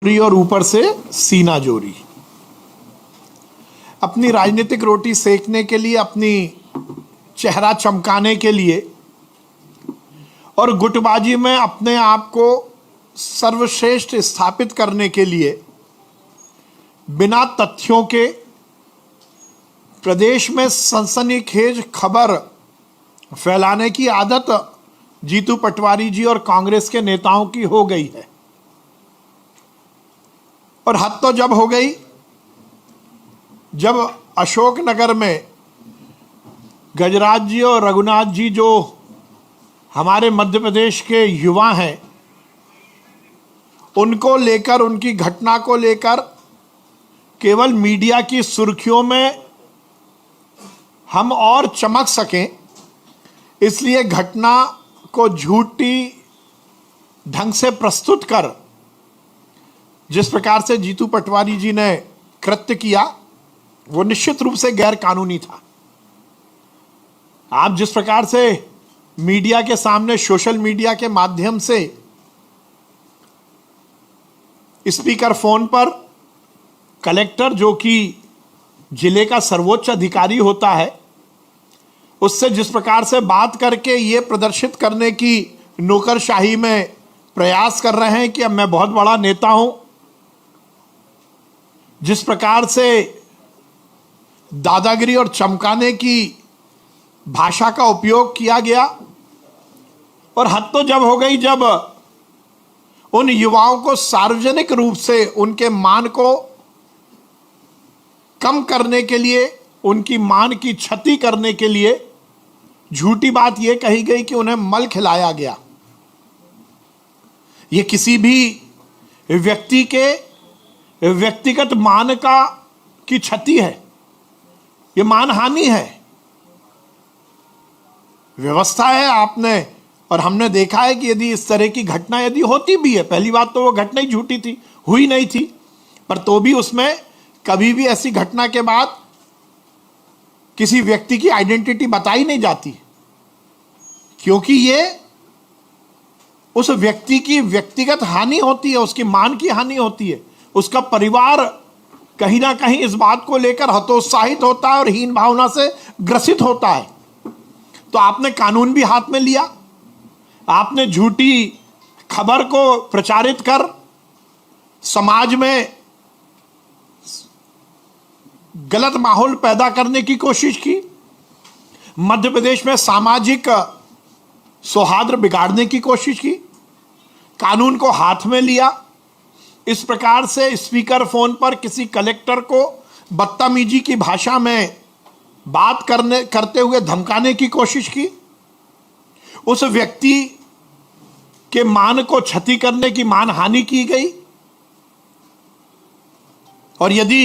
जोरी और ऊपर से सीना जोरी। अपनी राजनीतिक रोटी सेकने के लिए, अपनी चेहरा चमकाने के लिए और गुटबाजी में अपने आप को सर्वश्रेष्ठ स्थापित करने के लिए बिना तथ्यों के प्रदेश में सनसनीखेज खबर फैलाने की आदत जीतू पटवारी जी और कांग्रेस के नेताओं की हो गई है। और हद तो जब हो गई जब अशोकनगर में गजराज जी और रघुनाथ जी, जो हमारे मध्य प्रदेश के युवा हैं, उनको लेकर, उनकी घटना को लेकर केवल मीडिया की सुर्खियों में हम और चमक सकें, इसलिए घटना को झूठी ढंग से प्रस्तुत कर जिस प्रकार से जीतू पटवारी जी ने कृत्य किया वो निश्चित रूप से गैर कानूनी था। आप जिस प्रकार से मीडिया के सामने, सोशल मीडिया के माध्यम से स्पीकर फोन पर कलेक्टर, जो कि जिले का सर्वोच्च अधिकारी होता है, उससे जिस प्रकार से बात करके ये प्रदर्शित करने की नौकरशाही में प्रयास कर रहे हैं कि अब मैं बहुत बड़ा नेता हूं, जिस प्रकार से दादागिरी और चमकाने की भाषा का उपयोग किया गया, और हद तो जब हो गई जब उन युवाओं को सार्वजनिक रूप से उनके मान को कम करने के लिए, उनकी मान की क्षति करने के लिए झूठी बात यह कही गई कि उन्हें मल खिलाया गया। यह किसी भी व्यक्ति के व्यक्तिगत मान की क्षति है, यह मानहानि है। व्यवस्था है, आपने और हमने देखा है कि यदि इस तरह की घटना यदि होती भी है, पहली बात तो वो घटना ही झूठी थी, हुई नहीं थी, पर तो भी उसमें कभी भी ऐसी घटना के बाद किसी व्यक्ति की आइडेंटिटी बताई नहीं जाती, क्योंकि ये उस व्यक्ति की व्यक्तिगत हानि होती है, उसकी मान की हानि होती है। उसका परिवार कहीं ना कहीं इस बात को लेकर हतोत्साहित होता है और हीन भावना से ग्रसित होता है। तो आपने कानून भी हाथ में लिया, आपने झूठी खबर को प्रचारित कर समाज में गलत माहौल पैदा करने की कोशिश की, मध्य प्रदेश में सामाजिक सौहार्द बिगाड़ने की कोशिश की, कानून को हाथ में लिया, इस प्रकार से स्पीकर फोन पर किसी कलेक्टर को बदतमीजी की भाषा में बात करते हुए धमकाने की कोशिश की, उस व्यक्ति के मान को क्षति करने की मानहानि की गई। और यदि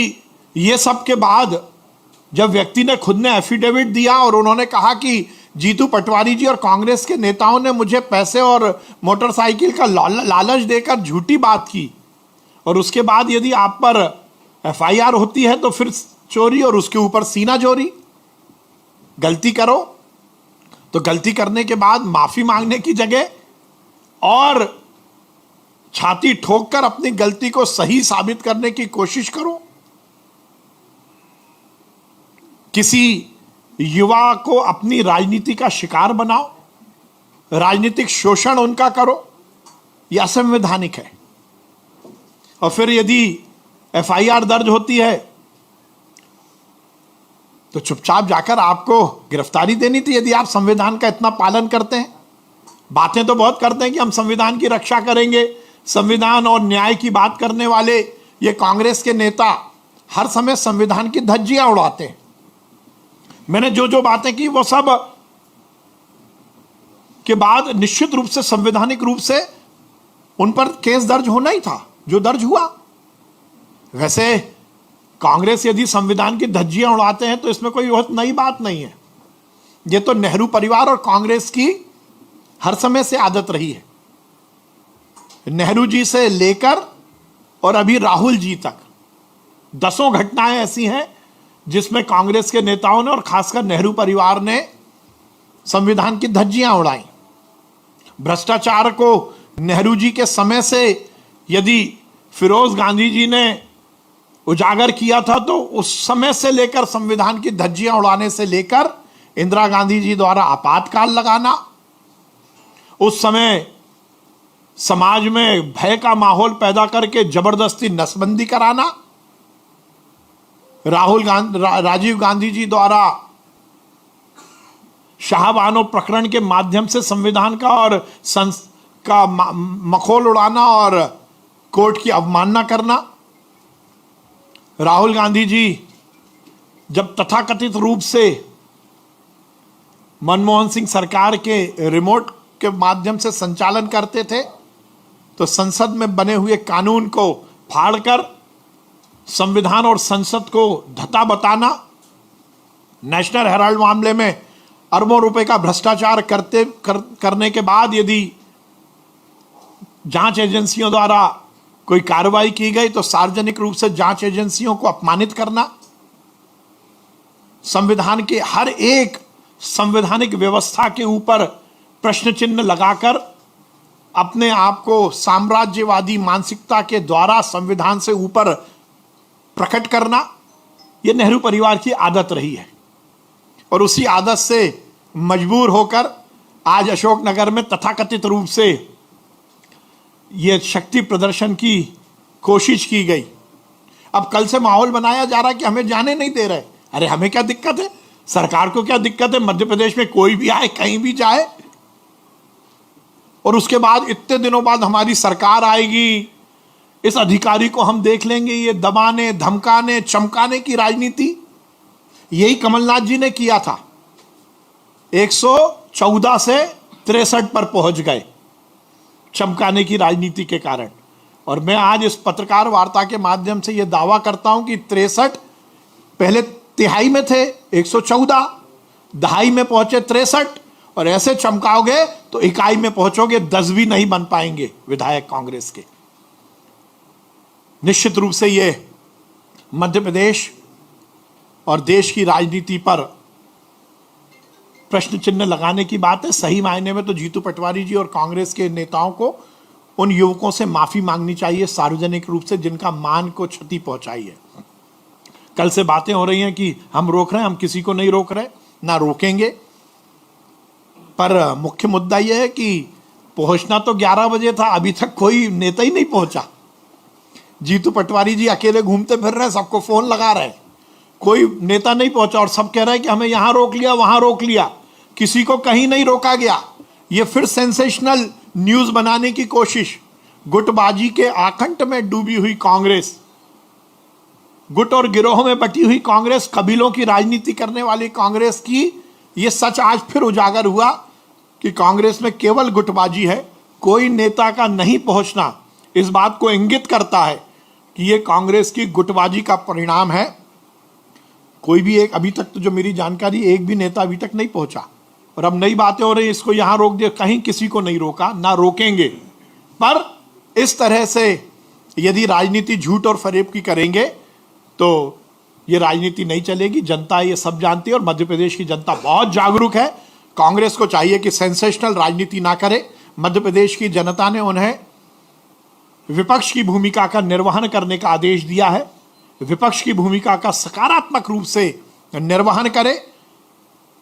ये सब के बाद जब व्यक्ति ने खुद ने एफिडेविट दिया और उन्होंने कहा कि जीतू पटवारी जी और कांग्रेस के नेताओं ने मुझे पैसे और मोटरसाइकिल का लालच देकर झूठी बात की, और उसके बाद यदि आप पर एफआईआर होती है तो फिर चोरी और उसके ऊपर सीना जोरी। गलती करो तो गलती करने के बाद माफी मांगने की जगह और छाती ठोककर अपनी गलती को सही साबित करने की कोशिश करो। किसी युवा को अपनी राजनीति का शिकार बनाओ, राजनीतिक शोषण उनका करो, यह असंवैधानिक है। और फिर यदि एफआईआर दर्ज होती है तो चुपचाप जाकर आपको गिरफ्तारी देनी थी, यदि आप संविधान का इतना पालन करते हैं। बातें तो बहुत करते हैं कि हम संविधान की रक्षा करेंगे, संविधान और न्याय की बात करने वाले ये कांग्रेस के नेता हर समय संविधान की धज्जियां उड़ाते हैं। मैंने जो जो बातें की वो सब के बाद निश्चित रूप से संवैधानिक रूप से उन पर केस दर्ज होना ही था, जो दर्ज हुआ। वैसे कांग्रेस यदि संविधान की धज्जियां उड़ाते हैं तो इसमें कोई बहुत नई बात नहीं है। ये तो नेहरू परिवार और कांग्रेस की हर समय से आदत रही है। नेहरू जी से लेकर और अभी राहुल जी तक दसों घटनाएं ऐसी हैं जिसमें कांग्रेस के नेताओं ने और खासकर नेहरू परिवार ने संविधान की धज्जियां उड़ाई। भ्रष्टाचार को नेहरू जी के समय से यदि फिरोज गांधी जी ने उजागर किया था, तो उस समय से लेकर संविधान की धज्जियां उड़ाने से लेकर इंदिरा गांधी जी द्वारा आपातकाल लगाना, उस समय समाज में भय का माहौल पैदा करके जबरदस्ती नसबंदी कराना, राजीव गांधी जी द्वारा शाहबानो प्रकरण के माध्यम से संविधान का और का मखौल उड़ाना और कोर्ट की अवमानना करना, राहुल गांधी जी जब तथाकथित रूप से मनमोहन सिंह सरकार के रिमोट के माध्यम से संचालन करते थे, तो संसद में बने हुए कानून को फाड़कर संविधान और संसद को धता बताना, नेशनल हेराल्ड मामले में अरबों रुपए का भ्रष्टाचार करने के बाद यदि जांच एजेंसियों द्वारा कोई कार्रवाई की गई तो सार्वजनिक रूप से जांच एजेंसियों को अपमानित करना, संविधान के हर एक संवैधानिक व्यवस्था के ऊपर प्रश्न चिन्ह लगाकर अपने आप को साम्राज्यवादी मानसिकता के द्वारा संविधान से ऊपर प्रकट करना, यह नेहरू परिवार की आदत रही है। और उसी आदत से मजबूर होकर आज अशोकनगर में तथाकथित रूप से यह शक्ति प्रदर्शन की कोशिश की गई। अब कल से माहौल बनाया जा रहा है कि हमें जाने नहीं दे रहे। अरे हमें क्या दिक्कत है, सरकार को क्या दिक्कत है, मध्य प्रदेश में कोई भी आए कहीं भी जाए, और उसके बाद इतने दिनों बाद हमारी सरकार आएगी, इस अधिकारी को हम देख लेंगे। ये दबाने, धमकाने, चमकाने की राजनीति यही कमलनाथ जी ने किया था। 114 से 63 पर पहुंच गए चमकाने की राजनीति के कारण। और मैं आज इस पत्रकार वार्ता के माध्यम से यह दावा करता हूं कि 63 पहले तिहाई में थे, 114 दहाई में पहुंचे 63, और ऐसे चमकाओगे तो इकाई में पहुंचोगे 10 भी नहीं बन पाएंगे विधायक कांग्रेस के। निश्चित रूप से ये मध्य प्रदेश और देश की राजनीति पर प्रश्न चिन्ह लगाने की बात है। सही मायने में तो जीतू पटवारी जी और कांग्रेस के नेताओं को उन युवकों से माफी मांगनी चाहिए सार्वजनिक रूप से, जिनका मान को क्षति पहुंचाई है। कल से बातें हो रही हैं कि हम रोक रहे हैं, हम किसी को नहीं रोक रहे, ना रोकेंगे, पर मुख्य मुद्दा यह है कि पहुंचना तो 11 बजे था, अभी तक कोई नेता ही नहीं पहुंचा। जीतू पटवारी जी अकेले घूमते फिर रहे हैं, सबको फोन लगा रहे हैं, कोई नेता नहीं पहुंचा, और सब कह रहे हैं कि हमें यहां रोक लिया, वहां रोक लिया, किसी को कहीं नहीं रोका गया। ये फिर सेंसेशनल न्यूज बनाने की कोशिश। गुटबाजी के आकंठ में डूबी हुई कांग्रेस, गुट और गिरोह में बटी हुई कांग्रेस, कबीलों की राजनीति करने वाली कांग्रेस की यह सच आज फिर उजागर हुआ कि कांग्रेस में केवल गुटबाजी है। कोई नेता का नहीं पहुंचना इस बात को इंगित करता है कि यह कांग्रेस की गुटबाजी का परिणाम है। कोई भी एक, अभी तक तो जो मेरी जानकारी, एक भी नेता अभी तक नहीं पहुंचा, और अब नई बातें हो रही, इसको यहां रोक दिया, कहीं किसी को नहीं रोका, ना रोकेंगे। पर इस तरह से यदि राजनीति झूठ और फरेब की करेंगे तो ये राजनीति नहीं चलेगी। जनता ये सब जानती है, और मध्य प्रदेश की जनता बहुत जागरूक है। कांग्रेस को चाहिए कि सेंसेशनल राजनीति ना करे। मध्य प्रदेश की जनता ने उन्हें विपक्ष की भूमिका का निर्वहन करने का आदेश दिया है। विपक्ष की भूमिका का सकारात्मक रूप से निर्वहन करे,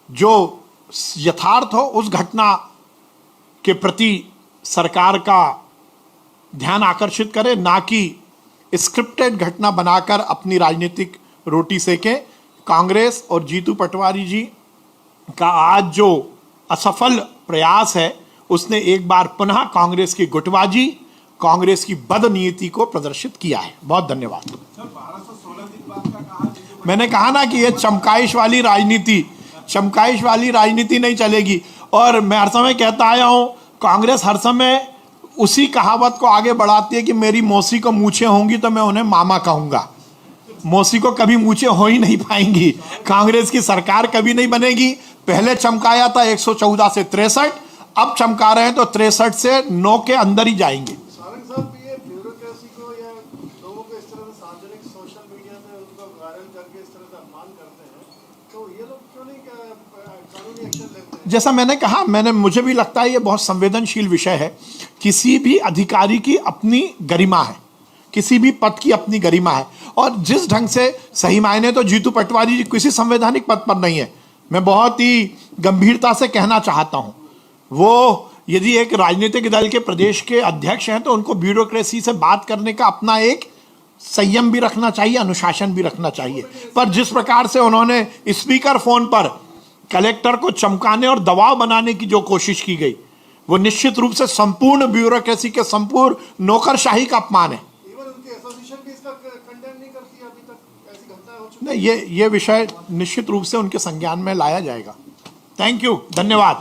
जो यथार्थ हो उस घटना के प्रति सरकार का ध्यान आकर्षित करे, ना कि स्क्रिप्टेड घटना बनाकर अपनी राजनीतिक रोटी सेके। कांग्रेस और जीतू पटवारी जी का आज जो असफल प्रयास है, उसने एक बार पुनः कांग्रेस की गुटबाजी, कांग्रेस की बदनीति को प्रदर्शित किया है। बहुत धन्यवाद। मैंने कहा ना कि यह चमकाइश वाली राजनीति नहीं चलेगी। और मैं हर समय कहता आया हूं, कांग्रेस हर समय उसी कहावत को आगे बढ़ाती है कि मेरी मौसी को मूछें होंगी तो मैं उन्हें मामा कहूंगा। मौसी को कभी मूछें हो ही नहीं पाएंगी। कांग्रेस की सरकार कभी नहीं बनेगी। पहले चमकाया था 114 से 63, अब चमका रहे हैं तो 63 से 9 के अंदर ही जाएंगे। ये ब्यूरोक्रेसी को या लोगों को इस तरह से सार्वजनिक सोशल मीडिया पे उनको वायरल करके इस तरह से अपमान करते हैं, तो ये लोग क्यों नहीं कानूनी एक्शन लेते हैं? जैसा मैंने कहा, मुझे भी लगता है ये बहुत संवेदनशील विषय है। किसी भी अधिकारी की अपनी गरिमा है, किसी भी पद की अपनी गरिमा है। और जिस ढंग से सही मायने तो जीतू पटवारी जी किसी संवैधानिक पद पर नहीं है, मैं बहुत ही गंभीरता से कहना चाहता हूं। वो यदि एक राजनीतिक दल के प्रदेश के अध्यक्ष हैं तो उनको ब्यूरोक्रेसी से बात करने का अपना एक संयम भी रखना चाहिए, अनुशासन भी रखना चाहिए। पर जिस प्रकार से उन्होंने स्पीकर फोन पर कलेक्टर को चमकाने और दबाव बनाने की जो कोशिश की गई, वो निश्चित रूप से संपूर्ण ब्यूरोक्रेसी के संपूर्ण नौकरशाही का अपमान है। इवन उनकी एसोसिएशन भी इसका कंडेम नहीं करती है अभी तक, ऐसी घटनाएं हो चुकी नहीं, ये विषय निश्चित रूप से उनके संज्ञान में लाया जाएगा। थैंक यू, धन्यवाद।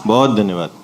बहुत धन्यवाद।